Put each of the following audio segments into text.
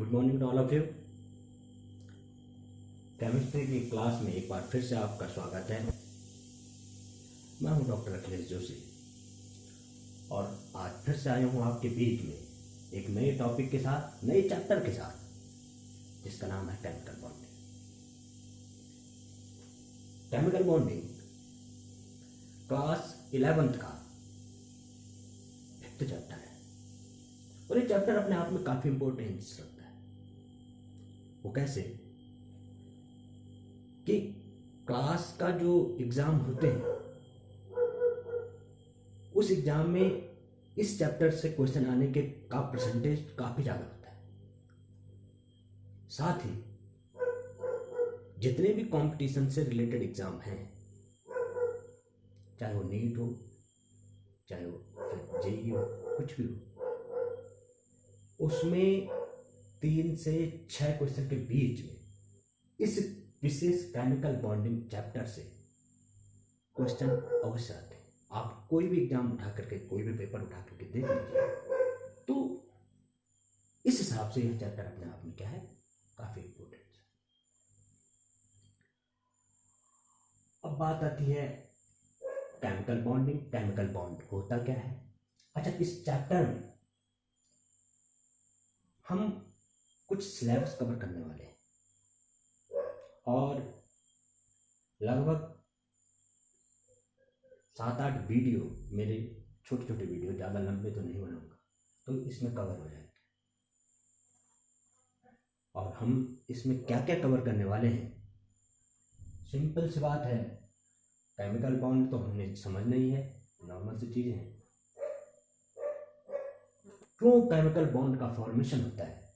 Good morning to all of you. Chemistry की class में एक बार फिर से आपका स्वागत है। मैं हूं डॉक्टर अखिलेश जोशी और आज फिर से आया हूं आपके बीच में एक नए टॉपिक के साथ, नए चैप्टर के साथ, जिसका नाम है chemical bonding. Chemical bonding class 11th का 5th चैप्टर है और ये चैप्टर अपने आप में काफी इंपॉर्टेंस रखता है। वो कैसे कि क्लास का जो एग्जाम होते हैं उस एग्जाम में इस चैप्टर से क्वेश्चन आने के का परसेंटेज काफी ज्यादा होता है। साथ ही जितने भी कंपटीशन से रिलेटेड एग्जाम हैं, चाहे वो नीट हो, चाहे वो जेईई हो, कुछ भी हो, उसमें 3 से 6 क्वेश्चन के बीच में इस विशेष केमिकल बॉन्डिंग चैप्टर से क्वेश्चन अवश्य आते हैं। आप कोई भी एग्जाम उठा करके, कोई भी पेपर उठा करके देख लीजिए, तो इस हिसाब से यह चैप्टर अपने आप में क्या है, काफी इंपॉर्टेंट है। अब बात आती है केमिकल बॉन्डिंग। केमिकल बॉन्ड होता क्या है? अच्छा, इस चैप्टर में हम कुछ स्लैब्स कवर करने वाले हैं और लगभग 7-8 वीडियो, मेरे छोटे छोटे वीडियो, ज़्यादा लंबे तो नहीं बनाऊंगा, तो इसमें कवर हो जाएंगे। और हम इसमें क्या क्या कवर करने वाले हैं, सिंपल सी बात है। केमिकल बॉन्ड तो हमें समझना ही है, नॉर्मल सी चीज़ें हैं। क्यों केमिकल बॉन्ड का फॉर्मेशन होता है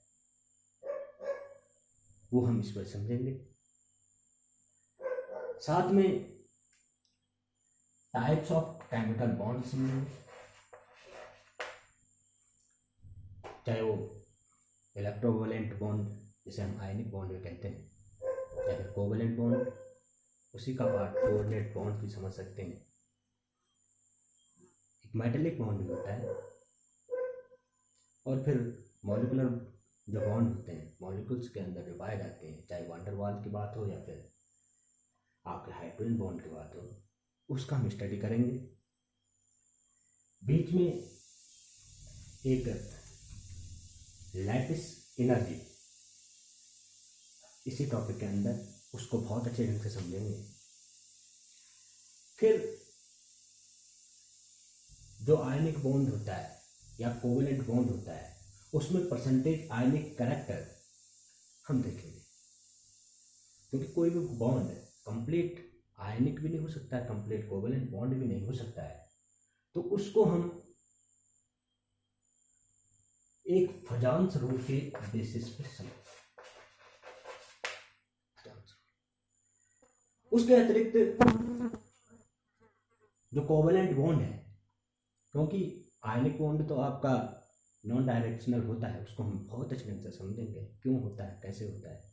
वो हम इस पर समझेंगे। साथ में टाइप्स ऑफ केमिकल बॉन्ड समझेंगे, चाहे वो इलेक्ट्रोवैलेंट बॉन्ड जिसे हम आयनिक बॉन्ड भी कहते हैं, या फिर कोवैलेंट बॉन्ड, उसी का पार्ट कोऑर्डिनेट बॉन्ड भी समझ सकते हैं। एक मेटेलिक बॉन्ड भी होता है और फिर मॉलिकुलर जो बॉन्ड होते हैं, मॉलिक्यूल्स के अंदर जो पाए जाते हैं, चाहे वांडर वाल की बात हो या फिर आपके हाइड्रोजन बॉन्ड की बात हो, उसका हम स्टडी करेंगे। बीच में एक लैटिस एनर्जी, इसी टॉपिक के अंदर उसको बहुत अच्छे ढंग से समझेंगे। फिर जो आयनिक बॉन्ड होता है या कोवैलेंट बॉन्ड होता है, उसमें परसेंटेज आयनिक कैरेक्टर हम देखेंगे, क्योंकि कोई भी बॉन्ड कंप्लीट आयनिक भी नहीं हो सकता है, कंप्लीट कोवैलेंट बॉन्ड भी नहीं हो सकता है, तो उसको हम एक फजांस रूल के बेसिस पे समझेंगे। उसके अतिरिक्त जो कोवैलेंट बॉन्ड है, क्योंकि आयनिक बॉन्ड तो आपका नॉन डायरेक्शनल होता है, उसको हम बहुत अच्छे ढंग से समझेंगे, क्यों होता है, कैसे होता है।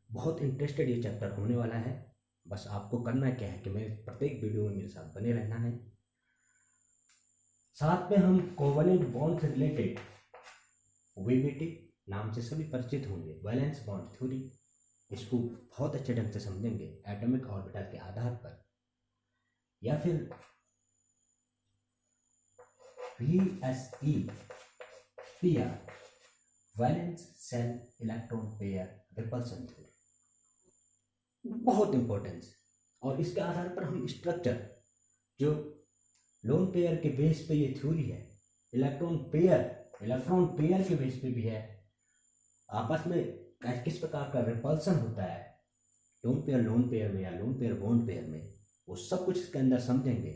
बहुत इंटरेस्टेड ये चैप्टर होने वाला है। बस आपको करना क्या है कि मेरे प्रत्येक वीडियो में मेरे साथ बने रहना है। साथ में हम कोवैलेंट बॉन्ड से रिलेटेड वीबीटी नाम से सभी परिचित होंगे, वैलेंस बॉन्ड थ्योरी, इसको बहुत अच्छे ढंग से समझेंगे एटॉमिक ऑर्बिटल के आधार पर, या फिर VSE PR, valence shell electron pair repulsion theory, बहुत इंपॉर्टेंस। और इसके आधार पर हम स्ट्रक्चर, जो लोन पेयर के बेस पे ये थ्योरी है, इलेक्ट्रॉन पेयर के बेस पे भी है, आपस में किस प्रकार का रिपल्सन होता है लोन पेयर में या लोन पेयर बॉन्ड पेयर में, वो सब कुछ इसके अंदर समझेंगे।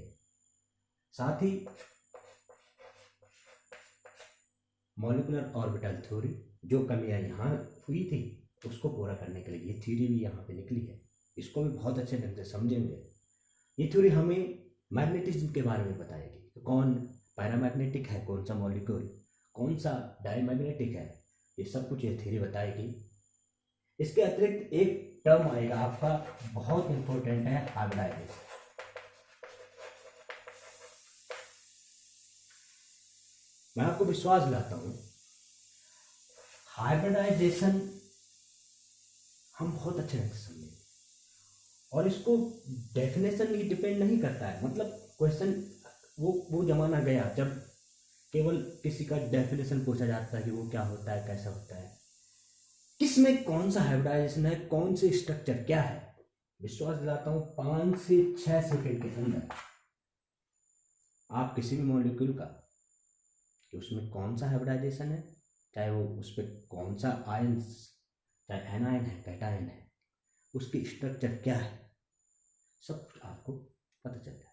साथ ही मॉलिक्यूलर ऑर्बिटल थ्योरी, जो कमियां यहाँ हुई थी उसको पूरा करने के लिए ये थ्योरी भी यहाँ पे निकली है, इसको भी बहुत अच्छे ढंग से समझेंगे। ये थ्योरी हमें मैग्नेटिज्म के बारे में बताएगी, तो कौन पैरामैग्नेटिक है, कौन सा मॉलिक्यूल, कौन सा डायमैग्नेटिक है, ये सब कुछ ये थ्योरी बताएगी। इसके अतिरिक्त एक टर्म आएगा आपका, बहुत इंपॉर्टेंट है, हाइब्रिडाइजेशन। मैं आपको विश्वास दिलाता हूं, हाइब्रिडाइजेशन हम बहुत अच्छे ढंग से समझेंगे और इसको डेफिनेशन ही डिपेंड नहीं करता है, मतलब क्वेश्चन वो जमाना गया जब केवल किसी का डेफिनेशन पूछा जाता है कि वो क्या होता है, कैसा होता है, किसमें कौन सा हाइब्रिडाइजेशन है, कौन से स्ट्रक्चर क्या है। विश्वास दिलाता हूं 5 से 6 सेकंड के अंदर आप किसी भी मॉलिक्यूल का कि उसमें कौन सा हाइब्रिडाइजेशन है, चाहे वो उस पर कौन सा आयन, चाहे एनायन है कैटायन है, उसकी स्ट्रक्चर क्या है, सब कुछ आपको पता चल जाए।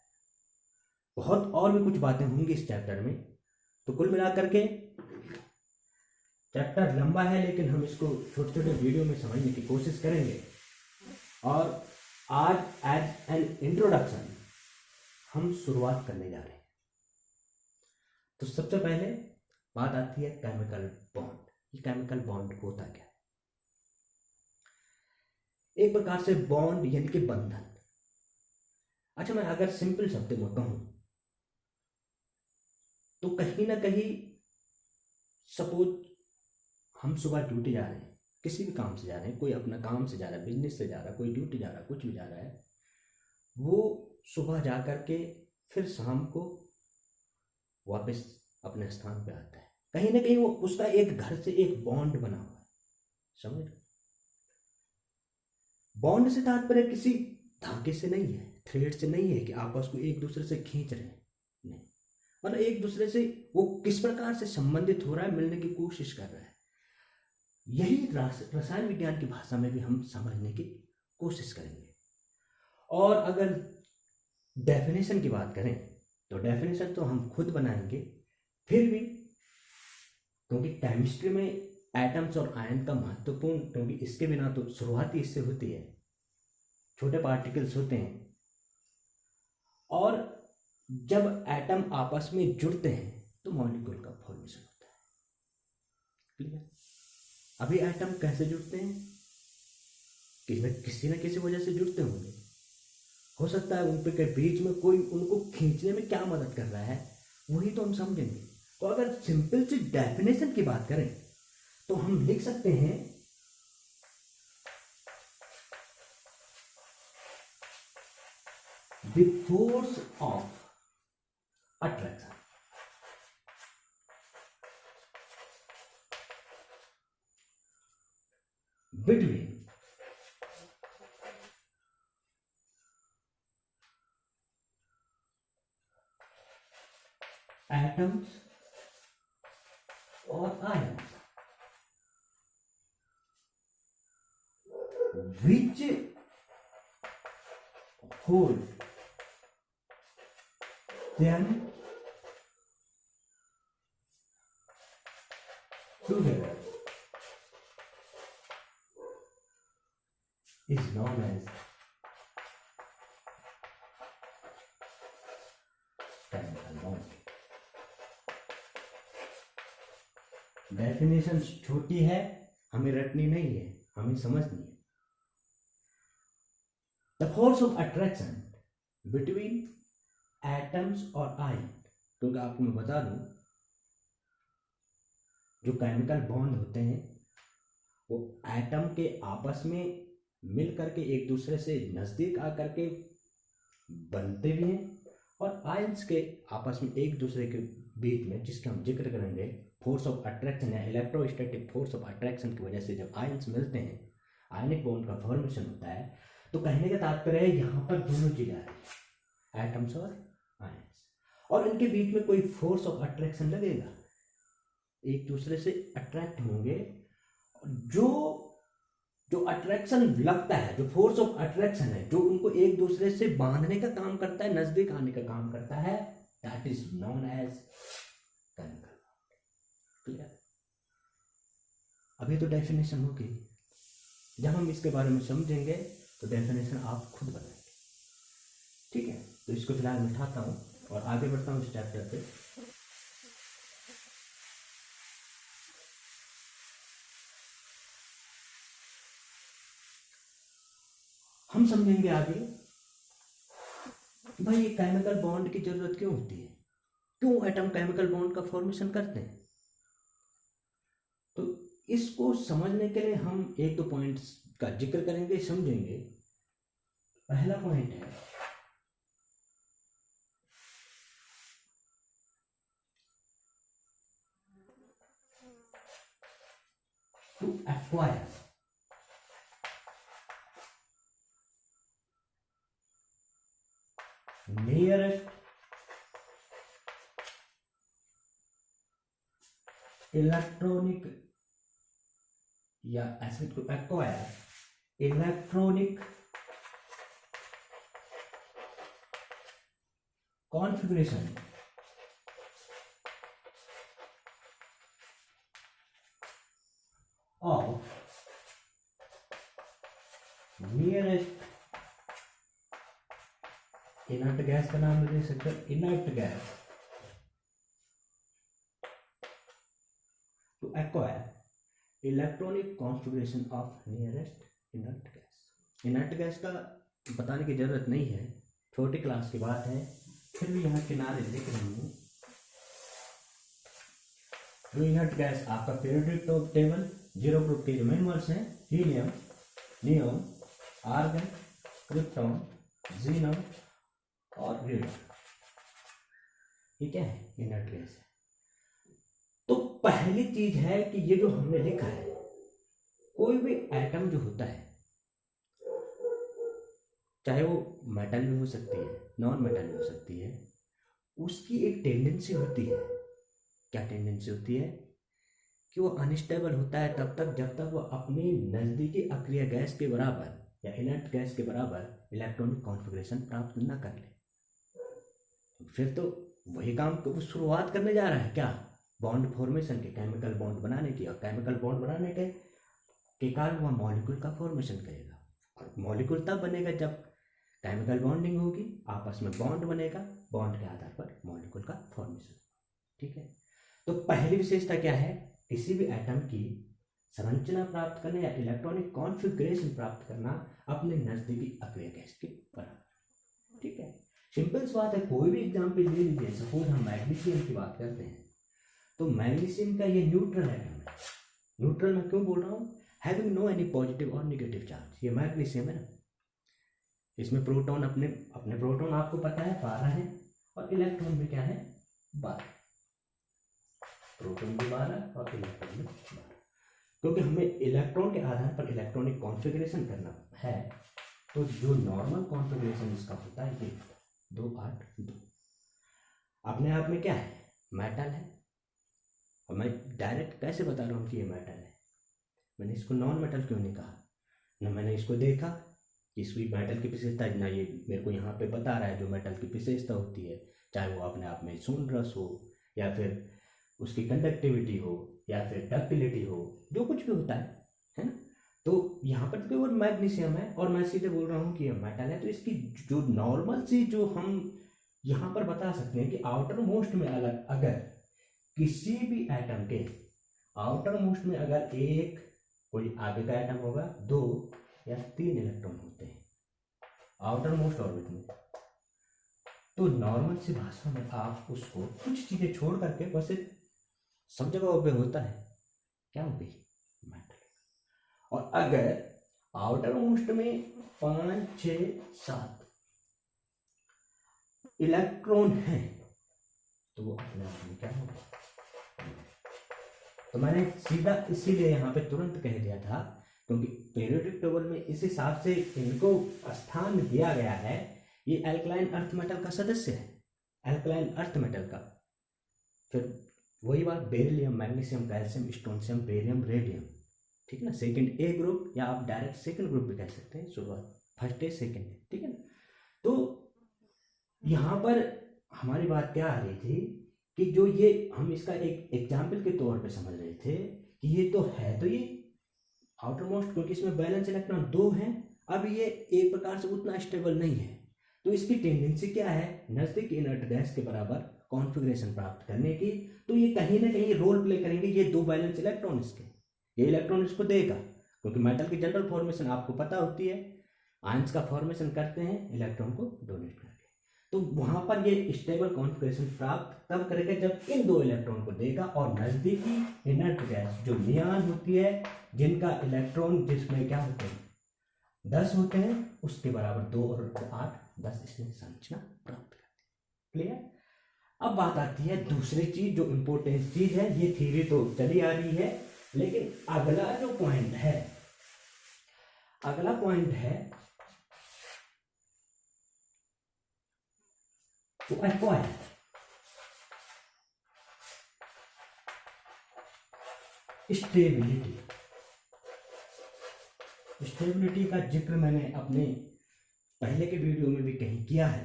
बहुत और भी कुछ बातें होंगी इस चैप्टर में। तो कुल मिलाकर के चैप्टर लंबा है, लेकिन हम इसको छोटे छोटे वीडियो में समझने की कोशिश करेंगे। और आज एज एन इंट्रोडक्शन हम शुरुआत करने जा रहे हैं। तो सबसे पहले बात आती है केमिकल बॉन्ड। ये केमिकल बॉन्ड होता क्या है? एक प्रकार से बॉन्ड यानी कि बंधन। अच्छा, मैं अगर सिंपल शब्द में कहूं तो कहीं ना कहीं सपोज हम सुबह ड्यूटी जा रहे हैं, किसी भी काम से जा रहे हैं, कोई अपना काम से जा रहा है, बिजनेस से जा रहा है, कोई ड्यूटी जा रहा है, कुछ भी जा रहा है, वो सुबह जा कर के फिर शाम को वापस अपने स्थान पे आता है। कहीं ना कहीं वो उसका एक घर से एक बॉन्ड बना हुआ है, समझ। बॉन्ड से तात्पर्य किसी धागे से नहीं है, थ्रेड से नहीं है कि आपस को एक दूसरे से खींच रहे हैं, नहीं, मतलब एक दूसरे से वो किस प्रकार से संबंधित हो रहा है, मिलने की कोशिश कर रहा है। यही रसायन विज्ञान की भाषा में भी हम समझने की कोशिश करेंगे। और अगर डेफिनेशन की बात करें तो डेफिनेशन तो हम खुद बनाएंगे, फिर भी क्योंकि केमिस्ट्री में एटम्स और आयन का महत्वपूर्ण, क्योंकि इसके बिना तो शुरुआत ही इससे होती है, छोटे पार्टिकल्स होते हैं और जब एटम आपस में जुड़ते हैं तो मॉलिक्यूल का फॉर्मेशन होता है। क्लियर? अभी एटम कैसे जुड़ते हैं? किसी न किसी वजह से जुड़ते होंगे। हो सकता है उन के बीच में कोई उनको खींचने में क्या मदद कर रहा है, वही तो हम समझेंगे। तो अगर सिंपल सी डेफिनेशन की बात करें तो हम लिख सकते हैं the force of attraction between atoms or ions which hold them together is known as chemical bond. Definition छोटी है, हमें रटनी नहीं है, हमें समझनी है। The force of attraction between atoms और आयन, क्योंकि आपको मैं बता दूं जो केमिकल बॉन्ड होते हैं वो एटम के आपस में मिल करके एक दूसरे से नजदीक आकर के बनते भी हैं, और आयंस के आपस में एक दूसरे के बीच में, जिसका हम जिक्र करेंगे फोर्स ऑफ अट्रैक्शन या इलेक्ट्रोस्टैटिक फोर्स ऑफ अट्रैक्शन की वजह से जब आयंस मिलते हैं, आयनिक बॉन्ड का फॉर्मेशन होता है। तो कहने का तात्पर्य है यहाँ पर दोनों चीजें आ रही है, एटम्स और आयंस, और इनके बीच में कोई फोर्स ऑफ अट्रैक्शन लगेगा, एक दूसरे से अट्रैक्ट होंगे। जो अट्रैक्शन लगता है, जो फोर्स ऑफ अट्रैक्शन है, जो उनको एक दूसरे से बांधने का काम करता है, नजदीक आने का काम करता है, that is known as chemical. Clear? अभी तो डेफिनेशन होगी, जब हम इसके बारे में समझेंगे तो डेफिनेशन आप खुद बनाएंगे। ठीक है, तो इसको फिलहाल मैं उठाता हूं और आगे बढ़ता हूं इस चैप्टर पे। हम समझेंगे आगे कि भाई ये केमिकल बॉन्ड की जरूरत क्यों होती है, क्यों एटम केमिकल बॉन्ड का फॉर्मेशन करते हैं। तो इसको समझने के लिए हम एक दो पॉइंट्स का जिक्र करेंगे, समझेंगे। पहला पॉइंट है टू एक्वायर नियरेस्ट इलेक्ट्रॉनिक या ऐसे to acquire electronic configuration of nearest inert gas का नाम ले सकते हैं, inert gas, to acquire electronic configuration of nearest inert gas. Inert gas का बताने की जरूरत नहीं है, छोटी क्लास की बात है, फिर भी यहाँ किनारे लिख रही हूँ। जो इनर्ट गैस आपका पीरियोडिक टेबल 0 ग्रुप के मेन वर्ड्स हैं helium, neon, argon, krypton, xenon और रेडियम। ये क्या है? इनर्ट गैस है। तो पहली चीज है कि ये जो हमने लिखा है, कोई भी एटम जो होता है, चाहे वो मेटल में हो सकती है, नॉन मेटल में हो सकती है, उसकी एक टेंडेंसी होती है। क्या टेंडेंसी होती है? कि वो अनस्टेबल होता है तब तक जब तक वो अपनी नज़दीकी अक्रिय गैस के बराबर या इनर्ट गैस के बराबर इलेक्ट्रॉनिक कॉन्फ़िगरेशन प्राप्त न कर ले। फिर तो वही काम को वो शुरुआत करने जा रहा है, क्या? बॉन्ड फॉर्मेशन के, केमिकल बॉन्ड बनाने की, और केमिकल बॉन्ड बनाने के कारण वह मॉलिक्यूल का फॉर्मेशन करेगा। और मॉलिक्यूल तब बनेगा जब केमिकल बॉन्डिंग होगी, आपस में बॉन्ड बनेगा, बॉन्ड के आधार पर मॉलिक्यूल का फॉर्मेशन। ठीक है, तो पहली विशेषता क्या है? किसी भी एटम की संरचना प्राप्त करना या इलेक्ट्रॉनिक कॉन्फ़िगरेशन प्राप्त करना अपने नजदीकी अक्रिय गैस के बराबर। ठीक है, सिंपल सी बात है। कोई भी एग्जाम्पल ले लीजिए, सपोज हम मैग्नीशियम की बात करते हैं, तो मैग्नीशियम का ये न्यूट्रल एटम है। न्यूट्रल मैं क्यों बोल रहा हूँ? हैविंग नो एनी पॉजिटिव और नेगेटिव चार्ज, ये मैग्नीशियम है ना। इसमें प्रोटॉन अपने प्रोटॉन आपको पता है 12 है, और इलेक्ट्रॉन में क्या है? 12। प्रोटॉन भी 12 और इलेक्ट्रॉन भी 12। क्योंकि हमें इलेक्ट्रॉन के आधार पर इलेक्ट्रॉनिक कॉन्फ़िगरेशन करना है, तो जो नॉर्मल कॉन्फ़िगरेशन इसका होता है ये 2 8 2 अपने आप में क्या है? मेटल है। और मैं डायरेक्ट कैसे बता रहा हूँ कि ये मेटल है? मैंने इसको नॉन मेटल क्यों नहीं कहा? ना मैंने इसको देखा कि इसकी मेटल की विशेषता, ना ये मेरे को यहाँ पे बता रहा है जो मेटल की विशेषता होती है, चाहे वो अपने आप में सोनरस हो, या फिर उसकी कंडक्टिविटी हो, या फिर डक्टिलिटी हो, जो कुछ भी होता है ना। तो यहाँ पर केवल मैग्नीशियम है, और मैं सीधे बोल रहा हूँ कि ये मेटल है। तो इसकी जो नॉर्मल सी जो हम यहाँ पर बता सकते हैं कि आउटर मोस्ट में अगर किसी भी एटम के आउटर मोस्ट में अगर एक कोई आगे का एटम होगा, 2 या 3 इलेक्ट्रॉन होते हैं आउटर मोस्ट ऑर्बिट में, तो नॉर्मल सी भाषा में आप उसको कुछ चीजें छोड़ करके बस सब जगह पे होता है, क्या हो गई? मेटल। और अगर आउटर मोस्ट में 5 6 7 इलेक्ट्रॉन है, तो वो अपने आप में क्या होगा? तो मैंने सीधा इसीलिए यहाँ पे तुरंत कह दिया था, क्योंकि पीरियोडिक टेबल में इस हिसाब से इनको स्थान दिया गया है। ये एल्कलाइन अर्थ मेटल का सदस्य है, एल्कलाइन अर्थ मेटल का। फिर वही बात, beryllium, magnesium, calcium, strontium, barium, radium. ठीक है ना, सेकंड ए ग्रुप, या आप डायरेक्ट सेकंड ग्रुप भी कह सकते हैं, शुरुआत फर्स्ट ए सेकंड ए। ठीक है ना। तो यहाँ पर हमारी बात क्या आ रही थी कि जो ये हम इसका एक एग्जाम्पल के तौर पे समझ रहे थे कि ये तो है, तो ये आउटर मोस्ट, क्योंकि इसमें बैलेंस इलेक्ट्रॉन 2 हैं, अब ये एक प्रकार से उतना स्टेबल नहीं है, तो इसकी टेंडेंसी क्या है? नजदीक इनर्ट गैस के बराबर कॉन्फ़िगरेशन प्राप्त करने की। तो ये कहीं ना कहीं रोल प्ले करेंगे, ये 2 बैलेंस इलेक्ट्रॉन इसके, ये इलेक्ट्रॉन इसको देगा, क्योंकि मेटल की जनरल फॉर्मेशन आपको पता होती है, आयंस का फॉर्मेशन करते हैं इलेक्ट्रॉन को डोनेट करके। तो वहां पर ये स्टेबल कॉन्फ़िगरेशन प्राप्त तब करेगा जब इन दो इलेक्ट्रॉन को देगा और नजदीकी इनर्ट गैस जो नियान होती है, जिनका इलेक्ट्रॉन जिसमें क्या होते हैं 10 होते हैं, उसके बराबर 2 और 8 10 इसमें संरचना प्राप्त करते हैं। क्लियर। अब बात आती है दूसरी चीज जो इंपॉर्टेंट चीज है। ये थ्योरी तो चली आ रही है, लेकिन अगला जो पॉइंट है, अगला पॉइंट है तो एक्वायर। स्टेबिलिटी, स्टेबिलिटी का जिक्र मैंने अपने पहले के वीडियो में भी कहीं किया है,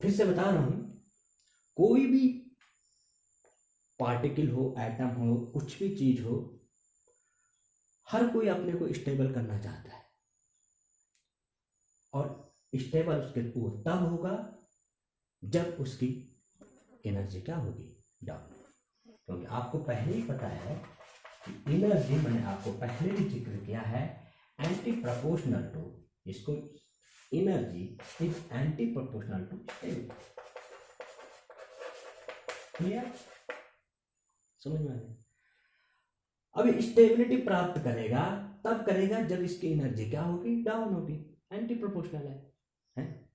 फिर से बता रहा हूं। कोई भी पार्टिकल हो, एटम हो, कुछ भी चीज हो, हर कोई अपने को स्टेबल करना चाहता है, और स्टेबल उसके वो तब होगा जब उसकी एनर्जी क्या होगी, डाउन। क्योंकि आपको पहले ही पता है कि एनर्जी, मैंने आपको पहले भी जिक्र किया है, एंटी प्रोपोर्शनल टू, इसको energy is anti proportional to stability. Clear, समझ में आ गया। अब स्टेबिलिटी प्राप्त करेगा तब करेगा जब इसकी एनर्जी क्या होगी, डाउन होगी। एंटी प्रोपोर्शनल है,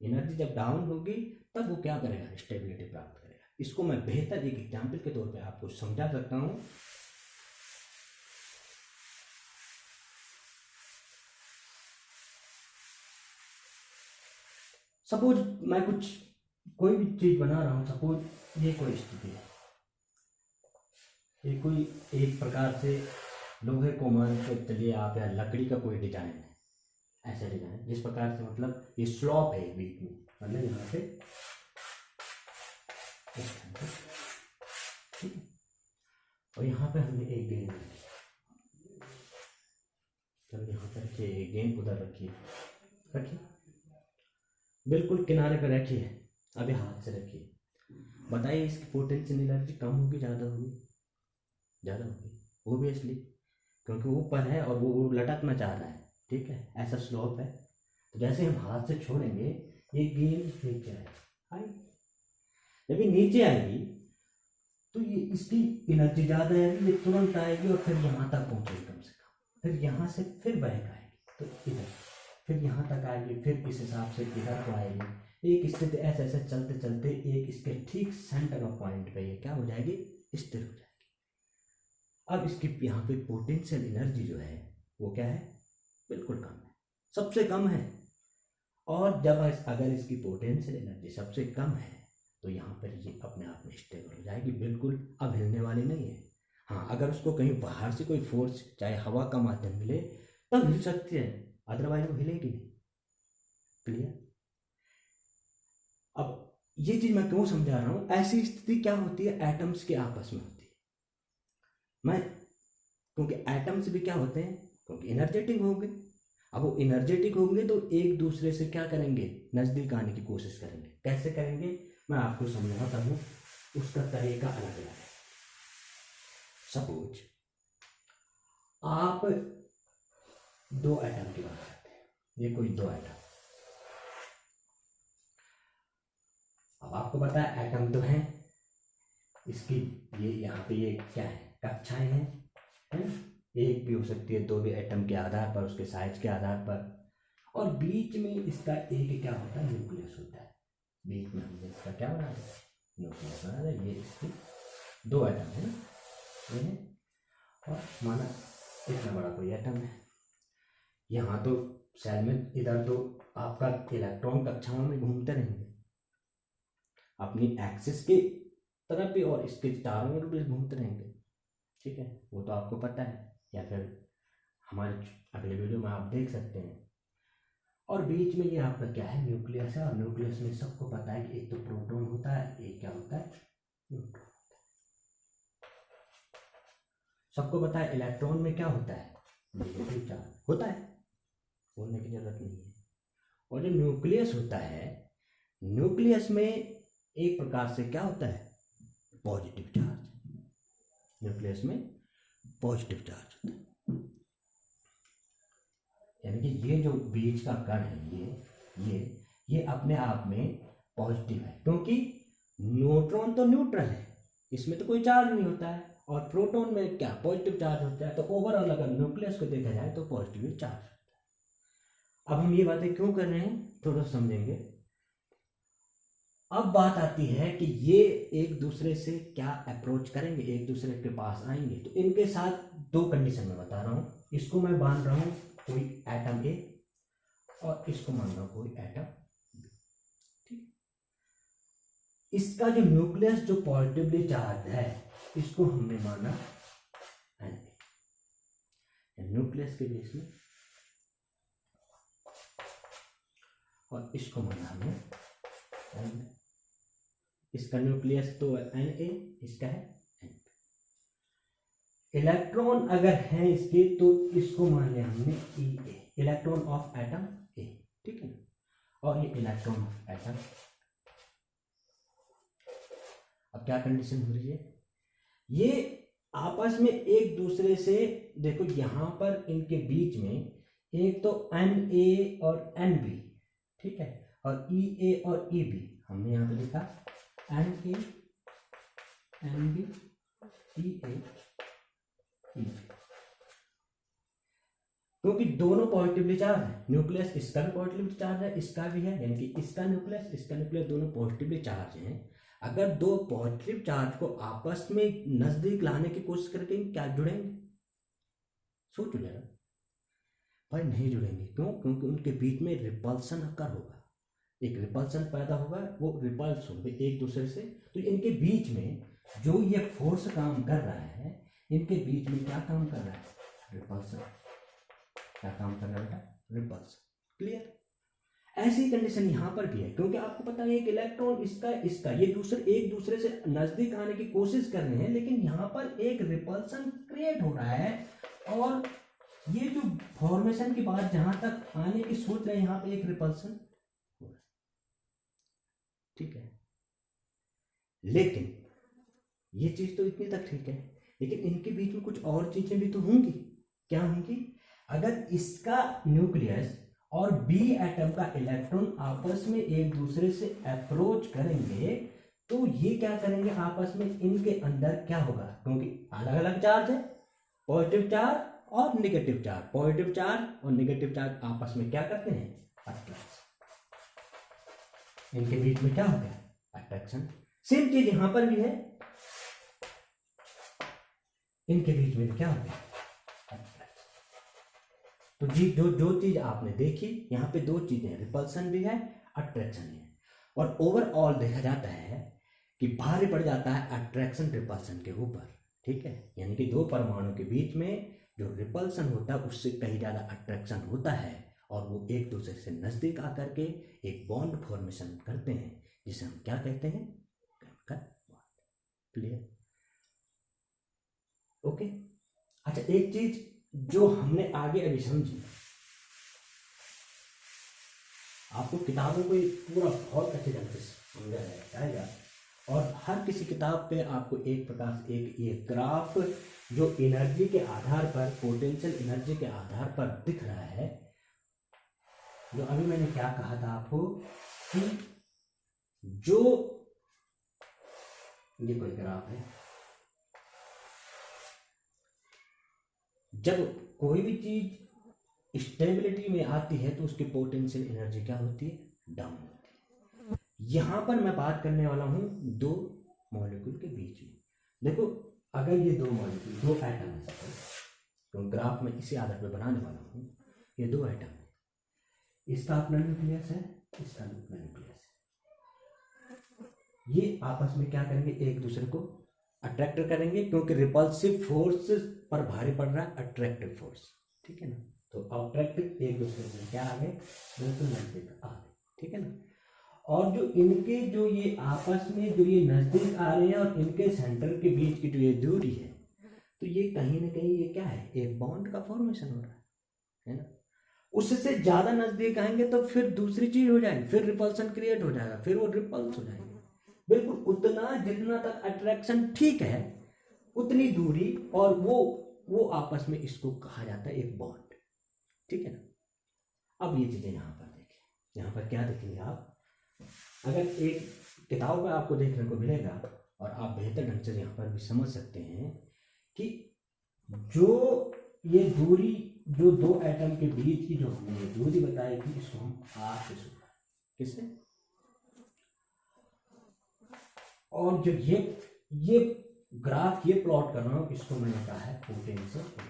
एनर्जी जब डाउन होगी तब वो क्या करेगा, स्टेबिलिटी प्राप्त करेगा। इसको मैं बेहतर एक एग्जाम्पल के तौर पे आपको समझा सकता हूं। सपोज मैं कोई भी चीज बना रहा हूं, सपोज ये कोई स्थिति है, ये कोई एक प्रकार से लोहे को मान के चलिए आप, या लकड़ी का कोई डिजाइन है, ऐसा डिजाइन जिस प्रकार से मतलब ये स्लॉप है बीच में, मतलब यहाँ से ठीक है, और यहाँ पे हमने एक गेंद रखी, चलो यहाँ पर रखिए, एक गेंद उधर रखिए, रखिए बिल्कुल किनारे पर रखिए, अभी हाथ से रखिए। बताइए इसकी पोटेंशियल एनर्जी कम होगी, ज़्यादा होगी, ज़्यादा होगी। वो भी इसलिए क्योंकि ऊपर है और वो लटकना चाह रहा है, ठीक है, ऐसा स्लोप है। तो जैसे हम हाथ से छोड़ेंगे ये गेंद नीचे आएगी, जब ये नीचे आएगी तो ये इसकी एनर्जी ज़्यादा आएगी, ये तुरंत आएगी और फिर यहाँ तक पहुँचेगी कम से कम, फिर यहाँ से फिर बहक आएगी तो इधर, फिर यहाँ तक आएगी, फिर इस हिसाब से इधर को आएगी। एक स्थिति ऐसे ऐसे चलते चलते एक इसके ठीक सेंटर ऑफ पॉइंट पे ये क्या हो जाएगी, स्थिर हो जाएगी। अब इसकी यहाँ पे पोटेंशियल एनर्जी जो है वो क्या है, बिल्कुल कम है, सबसे कम है। और जब अगर इसकी पोटेंशियल एनर्जी सबसे कम है तो यहाँ पर ये अपने आप में स्टेबल हो जाएगी, बिल्कुल अब हिलने वाली नहीं है। हाँ, अगर उसको कहीं बाहर से कोई फोर्स, चाहे हवा का माध्यम मिले तब हिल सकती है, अदरवाइज वो हिलेगी नहीं। क्लियर। अब ये चीज मैं क्यों समझा रहा हूं, ऐसी स्थिति क्या होती है, एटम्स के आपस में होती है। मैं क्योंकि एटम्स भी क्या होते हैं, क्योंकि एनर्जेटिक होंगे। अब वो एनर्जेटिक होंगे तो एक दूसरे से क्या करेंगे, नजदीक आने की कोशिश करेंगे। कैसे करेंगे मैं आपको समझाता हूं, उसका तरीका अलग अलग है। सपोज आप दो एटम की बात करते हैं, ये कोई दो एटम, अब आपको पता है एटम तो है, इसकी ये यहाँ पे ये क्या है, कक्षाएं हैं, है? एक भी हो सकती है, दो भी, एटम के आधार पर, उसके साइज के आधार पर। और बीच में इसका एक क्या होता है, न्यूक्लियस होता है। बीच में हमने इसका क्या बना दिया, न्यूक्लियस बना दिया। ये इसकी दो एटम है ना, ये है, और माना इतना बड़ा कोई एटम है। यहाँ तो सेल में इधर तो आपका इलेक्ट्रॉन कक्षाओं में घूमते रहेंगे अपनी एक्सिस की तरफ भी, और इसके चारों ओर भी घूमते रहेंगे, ठीक है, वो तो आपको पता है, या फिर हमारे अगले वीडियो में आप देख सकते हैं। और बीच में ये आपका क्या है, न्यूक्लियस है, और न्यूक्लियस में सबको पता है कि एक तो प्रोटॉन होता है, एक क्या होता है, न्यूट्रॉन। सबको पता है इलेक्ट्रॉन में क्या होता है, नेगेटिव चार्ज होता है, बोलने की जरूरत नहीं है। और जो न्यूक्लियस होता है, न्यूक्लियस में एक प्रकार से क्या होता है, पॉजिटिव चार्ज। न्यूक्लियस में पॉजिटिव चार्ज होता है, यानी कि ये जो बीच का कण है, ये अपने आप में पॉजिटिव है, क्योंकि न्यूट्रॉन तो न्यूट्रल है, इसमें तो कोई चार्ज नहीं होता है, और प्रोटॉन में क्या पॉजिटिव चार्ज होता है। तो ओवरऑल अगर न्यूक्लियस को देखा जाए तो पॉजिटिव चार्ज होता है। अब हम ये बातें क्यों कर रहे हैं थोड़ा समझेंगे। अब बात आती है कि ये एक दूसरे से क्या अप्रोच करेंगे, एक दूसरे के पास आएंगे। तो इनके साथ दो कंडीशन में बता रहा हूँ। इसको मैं मान रहा हूँ कोई एटम ए और इसको मान रहा हूँ कोई एटम बी। ठीक, इसका जो न्यूक्लियस जो पॉजिटिवली चार्ज है इसको हमने माना एन ए, न्यूक्लियस के बेस में, और इसको माना हमने एन। इसका न्यूक्लियस तो एन ए, इसका है एन। इलेक्ट्रॉन अगर है इसके तो इसको मान लिया हमने ई ए, इलेक्ट्रॉन ऑफ एटम ए। ठीक है, और ये इलेक्ट्रॉन ऑफ एटम। अब क्या कंडीशन हो रही है, ये आपस में एक दूसरे से, देखो यहां पर इनके बीच में एक तो एन ए और एन बी, ठीक है, और ई ए और ई बी। हमने यहां पे लिखा N A N B E A E B, क्योंकि दोनों पॉजिटिवली चार्ज है। न्यूक्लियस इसका भी पॉजिटिवली चार्ज है, इसका भी है, यानी कि इसका न्यूक्लियस दोनों पॉजिटिवली चार्ज हैं। अगर दो पॉजिटिव चार्ज को आपस में नजदीक लाने की कोशिश करके क्या जुड़ेंगे, सोचो जरा भाई, नहीं जुड़ेंगे। क्यों? क्योंकि उनके बीच में रिपल्सन अकर होगा, एक रिपल्सन पैदा होगा, वो रिपल्स होंगे एक दूसरे से। तो इनके बीच में जो ये फोर्स काम कर रहा है, इनके बीच में क्या काम कर रहा है, रिपल्सन। क्या काम कर रहा है बेटा, रिपल्सन। क्लियर? ऐसी कंडीशन यहां पर भी है, क्योंकि आपको पता है एक इलेक्ट्रॉन इसका ये दूसरे एक दूसरे से नजदीक आने की कोशिश कर रहे हैं, लेकिन यहां पर एक रिपल्सन क्रिएट हो रहा है। और ये जो फॉर्मेशन की बात जहां तक आने की सोच रहे हैं, यहां पे एक रिपल्सन हो रहा है। ठीक है, लेकिन ये चीज तो इतनी तक ठीक है, लेकिन इनके बीच में कुछ और चीजें भी तो होंगी। क्या होंगी? अगर इसका न्यूक्लियस और बी एटम का इलेक्ट्रॉन आपस में एक दूसरे से अप्रोच करेंगे, तो ये क्या करेंगे आपस में, इनके अंदर क्या होगा, क्योंकि अलग अलग चार्ज है, पॉजिटिव चार्ज और नेगेटिव चार्ज। पॉजिटिव चार्ज और नेगेटिव चार्ज आपस में क्या करते हैं, अट्रैक्शन। इनके बीच में क्या हो गया, अट्रैक्शन। सेम चीज यहां पर भी है, इनके बीच में क्या हो गया, तो जी जो चीज आपने देखी, यहां पे दो चीजें हैं, रिपल्सन भी है, अट्रैक्शन भी है। और ओवरऑल देखा जाता है कि भारी पड़ जाता है अट्रैक्शन रिपल्सन के ऊपर। ठीक है, यानी कि दो परमाणु के बीच में जो रिपल्सन होता है उससे कहीं ज्यादा अट्रैक्शन होता है, और वो एक दूसरे से नजदीक आकर के एक बॉन्ड फॉर्मेशन करते हैं, जिसे हम क्या कहते हैं, केमिकल बॉन्ड। क्लियर? ओके। अच्छा, एक चीज जो हमने आगे अभी समझी, आपको किताबों को पूरा बहुत अच्छे ढंग से समझा जाएगा, और हर किसी किताब पे आपको एक प्रकार से एक ये ग्राफ जो एनर्जी के आधार पर, पोटेंशियल एनर्जी के आधार पर दिख रहा है। जो अभी मैंने क्या कहा था आपको कि जो ये कोई ग्राफ है, जब कोई भी चीज स्टेबिलिटी में आती है तो उसकी पोटेंशियल एनर्जी क्या होती है, डाउन होती है। यहां पर मैं बात करने वाला हूं दो मॉलिक्यूल के बीच में। देखो, अगर ये दो मॉलिक्यूल, दो एटम है, तो ग्राफ में इसी आधार पर बनाने वाला हूं। ये दो एटम है, इसका अपना न्यूक्लियस है, इसका अपना न्यूक्लियस है। ये आपस में क्या करेंगे, एक दूसरे को अट्रैक्ट करेंगे, क्योंकि रिपल्सिव फोर्स पर भारी पड़ रहा है अट्रैक्टिव फोर्स। ठीक है ना, तो अट्रैक्टिव एक दूसरे से क्या आ गए, बिल्कुल नजदीक आ गए। ठीक है ना, और जो इनके जो ये आपस में जो ये नजदीक आ रहे हैं और इनके सेंटर के बीच की जो ये दूरी है, तो ये कहीं ना कहीं ये क्या है, एक बॉन्ड का फॉर्मेशन हो रहा है ना। उससे ज्यादा नजदीक आएंगे तो फिर दूसरी चीज हो जाएगी, फिर रिपल्सन क्रिएट हो जाएगा, फिर वो रिपल्स हो जाएंगे। बिल्कुल उतना जितना तक अट्रैक्शन ठीक है, उतनी दूरी, और वो आपस में, इसको कहा जाता है एक बॉन्ड। ठीक है ना। अब ये चीजें यहां पर देखें, यहाँ पर क्या देखेंगे आप, अगर एक किताब में आपको देखने को मिलेगा और आप बेहतर ढंग से यहाँ पर भी समझ सकते हैं कि जो ये दूरी, जो दो एटम के बीच की जो हमने दूरी बताई थी, इसको हम आर से शुरू किससे, और जो ये ग्राफ ये प्लॉट कर रहा हूं, इसको मैंने कहा है पोटेंशियल एनर्जी,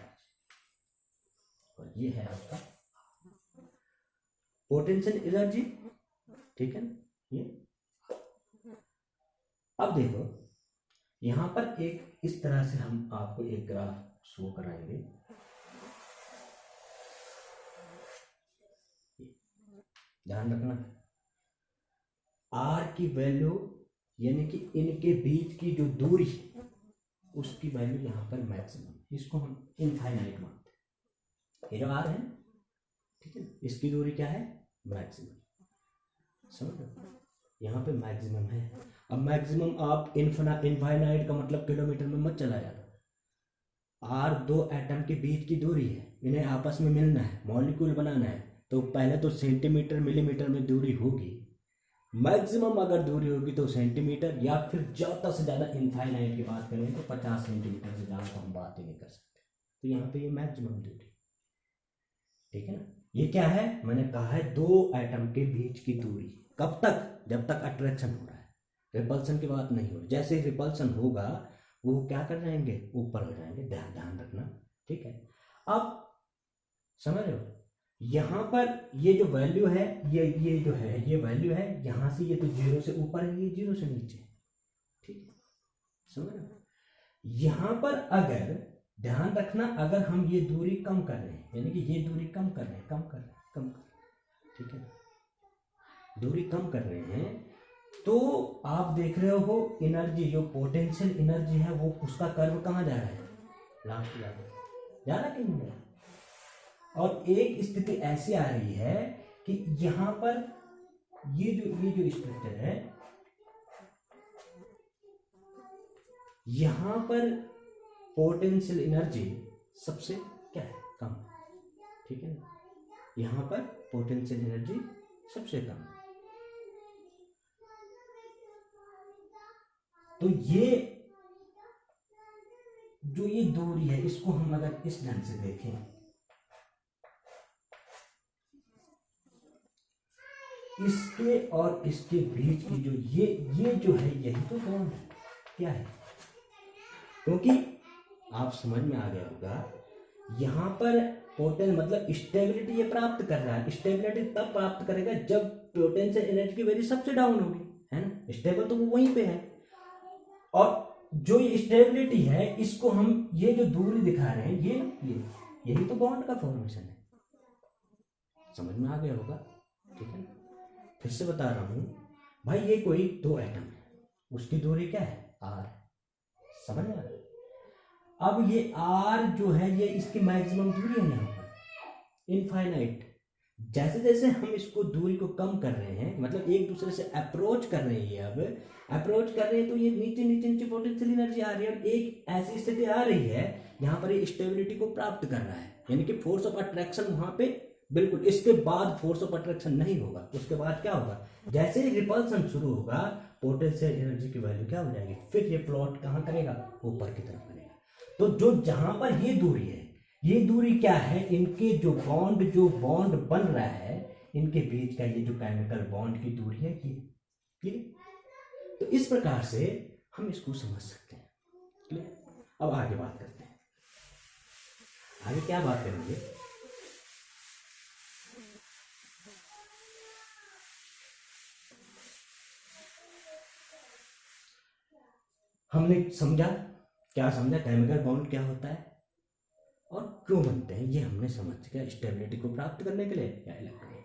और ये है आपका पोटेंशियल एनर्जी, ठीक है ना। ये अब देखो यहां पर एक इस तरह से हम आपको एक ग्राफ शो कराएंगे, ध्यान रखना आर की वैल्यू यानी कि इनके बीच की जो दूरी है उसकी वैल्यू यहाँ पर मैक्सिमम, इसको हम इनफाइनाइट मानते हैं, ये जो आर है, ठीक है, इसकी दूरी क्या है, मैक्सिमम, समझ लो यहाँ पे मैक्सिमम है। अब मैक्सिमम आप इनफाइनाइट का मतलब किलोमीटर में मत चला जाता, आर दो एटम के बीच की दूरी है, इन्हें आपस में मिलना है, मॉलिक्यूल बनाना है, तो पहले तो सेंटीमीटर मिलीमीटर में दूरी होगी, मैक्सिमम अगर दूरी होगी तो सेंटीमीटर, या फिर ज़्यादा से ज़्यादा इनफाइनाइट की बात करें तो 50 सेंटीमीटर से ज़्यादा तो हम बात ही नहीं कर सकते, तो यहाँ पे ये मैक्सिमम दूरी, ठीक है ना। ये क्या है, मैंने कहा है दो एटम के बीच की दूरी, कब तक, जब तक अट्रैक्शन हो रहा है, रिपल्सन की बात नहीं हो रही, जैसे ही रिपल्सन होगा वो क्या कर जाएंगे, ऊपर हो जाएंगे, ध्यान रखना, ठीक है। अब समझ रहे हो, यहाँ पर ये जो वैल्यू है, ये जो है ये वैल्यू है, यहाँ से ये तो जीरो से ऊपर है, ये जीरो से नीचे, ठीक है, समझ रहे हो। यहाँ पर अगर ध्यान रखना, अगर हम ये दूरी कम कर रहे हैं, यानी कि ये दूरी कम कर रहे हैं, ठीक है, दूरी कम कर रहे हैं, तो आप देख रहे हो एनर्जी, जो पोटेंशियल एनर्जी है वो उसका कर्व कहाँ जा रहा है, लास्ट जा रहा कि नहीं, और एक स्थिति ऐसी आ रही है कि यहां पर ये जो स्ट्रक्चर है, यहां पर पोटेंशियल एनर्जी सबसे क्या है, कम, ठीक है ना, यहां पर पोटेंशियल एनर्जी सबसे कम, तो ये जो ये दूरी है, इसको हम अगर इस ढंग से देखें, इसके और इसके बीच की जो ये जो है, यही तो बॉन्ड है, क्या है, क्योंकि आप समझ में आ गया होगा, यहां पर पोटेंशियल मतलब स्टेबिलिटी ये प्राप्त कर रहा है, स्टेबिलिटी तब प्राप्त करेगा जब पोटेंशियल एनर्जी की वैल्यू सबसे डाउन होगी, है ना, स्टेबल तो वो वहीं पे है, और जो ये स्टेबिलिटी है, इसको हम ये जो दूरी दिखा रहे हैं, ये यही तो बॉन्ड का फॉर्मेशन है, समझ में आ गया होगा, ठीक है। फिर से बता रहा हूं भाई, ये कोई दो एटम है, उसकी दूरी क्या है, आर, समझ में आ रहा है। अब ये आर जो है, ये इसकी मैक्सिमम दूरी है यहाँ पर, इनफाइनाइट, जैसे जैसे हम इसको दूरी को कम कर रहे हैं, मतलब एक दूसरे से अप्रोच कर रहे हैं, अब अप्रोच कर रहे हैं, तो ये नीचे नीचे नीचे पोटेंशियल एनर्जी आ रही है, और एक ऐसी स्थिति आ रही है यहाँ पर ये स्टेबिलिटी को प्राप्त कर रहा है, यानी कि फोर्स ऑफ अट्रैक्शन वहां पे बिल्कुल, इसके बाद फोर्स ऑफ अट्रैक्शन नहीं होगा, उसके बाद क्या होगा, जैसे ही रिपल्सन शुरू होगा, पोटेंशियल एनर्जी की वैल्यू क्या हो जाएगी, फिर ये प्लॉट कहाँ करेगा, ऊपर की तरफ करेगा, तो जो जहां पर ये दूरी है, ये दूरी क्या है, इनके जो बॉन्ड बन रहा है, इनके बीच का ये जो केमिकल बॉन्ड की दूरी है, ये क्लियर, तो इस प्रकार से हम इसको समझ सकते हैं, क्लियर। अब आगे बात करते हैं, आगे क्या बात करेंगे, हमने समझा, क्या समझा, केमिकल बॉन्ड क्या होता है और क्यों बनते हैं, ये हमने समझ गया, स्टेबिलिटी को प्राप्त करने के लिए या इलेक्ट्रॉन।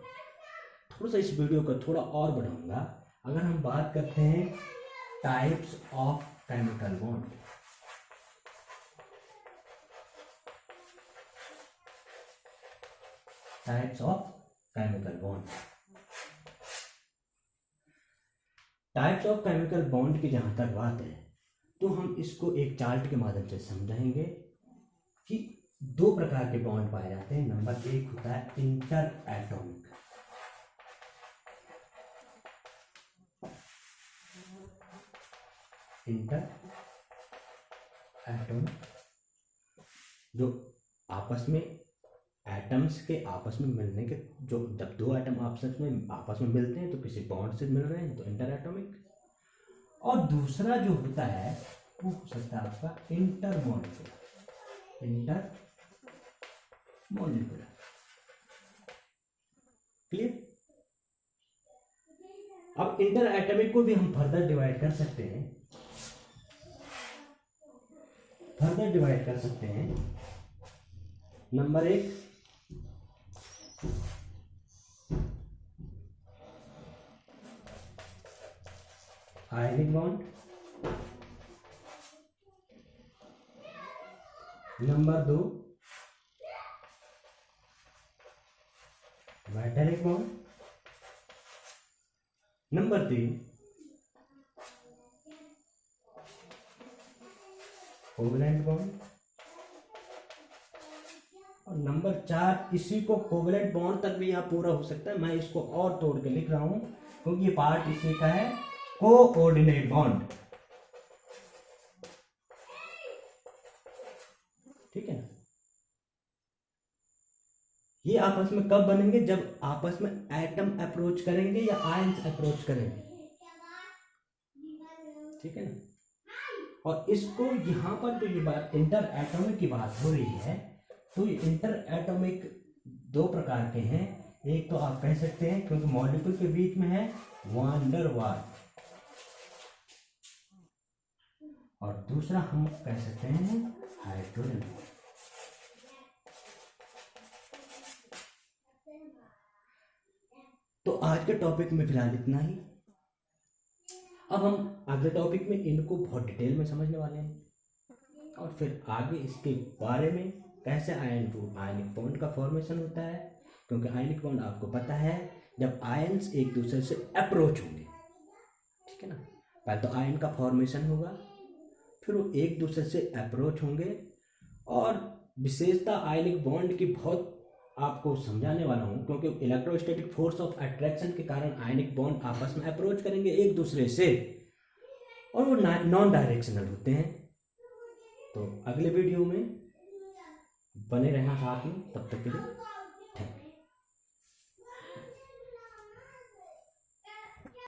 थोड़ा सा इस वीडियो को थोड़ा और बढ़ाऊंगा, अगर हम बात करते हैं types of chemical bond, types of chemical bond, types of chemical bond की जहां तक बात है, तो हम इसको एक चार्ट के माध्यम से समझाएंगे कि दो प्रकार के बॉन्ड पाए जाते हैं। नंबर एक होता है इंटर एटॉमिक, इंटर एटॉमिक, जो आपस में एटम्स के आपस में मिलने के, जो जब दो एटम आपस में मिलते हैं तो किसी बॉन्ड से मिल रहे हैं तो इंटर एटॉमिक। और दूसरा जो होता है वो हो सकता है आपका inter molecular, inter molecular. Clear? अब इंटर एटॉमिक को भी हम फर्दर डिवाइड कर सकते हैं, number 1 ionic bond, number 2 metallic bond, number 3 covalent bond, और नंबर 4 इसी को कोवैलेंट बॉन्ड तक भी यहाँ पूरा हो सकता है, मैं इसको और तोड़ के लिख रहा हूं क्योंकि ये पार्ट इसी का है, कोऑर्डिनेट बॉन्ड। ठीक है ना? ये आपस में कब बनेंगे? जब आपस में एटम अप्रोच करेंगे या आयंस अप्रोच करेंगे। ठीक है ना? और इसको यहां पर जो ये बात इंटर एटॉमिक की बात हो रही है, तो ये इंटर एटॉमिक दो प्रकार के हैं। एक तो आप कह सकते हैं क्योंकि मॉलिक्यूल के बीच में है वान डर वाल्स, और दूसरा हम कह सकते हैं हाइड्रोजन। तो आज के टॉपिक में फिलहाल इतना ही। अब हम अगले टॉपिक में इनको बहुत डिटेल में समझने वाले हैं और फिर आगे इसके बारे में कैसे आयनिक बॉन्ड का फॉर्मेशन होता है, क्योंकि आयनिक बॉन्ड आपको पता है जब आयंस एक दूसरे से अप्रोच होंगे। ठीक है ना? पहले तो आयन का फॉर्मेशन होगा, फिर वो एक दूसरे से अप्रोच होंगे, और विशेषता आयनिक बॉन्ड की बहुत आपको समझाने वाला हूं, क्योंकि इलेक्ट्रोस्टैटिक फोर्स ऑफ अट्रैक्शन के कारण आयनिक बॉन्ड आपस में अप्रोच करेंगे एक दूसरे से, और वो नॉन डायरेक्शनल होते हैं। तो अगले वीडियो में बने रहना साथ में, तब तक के लिए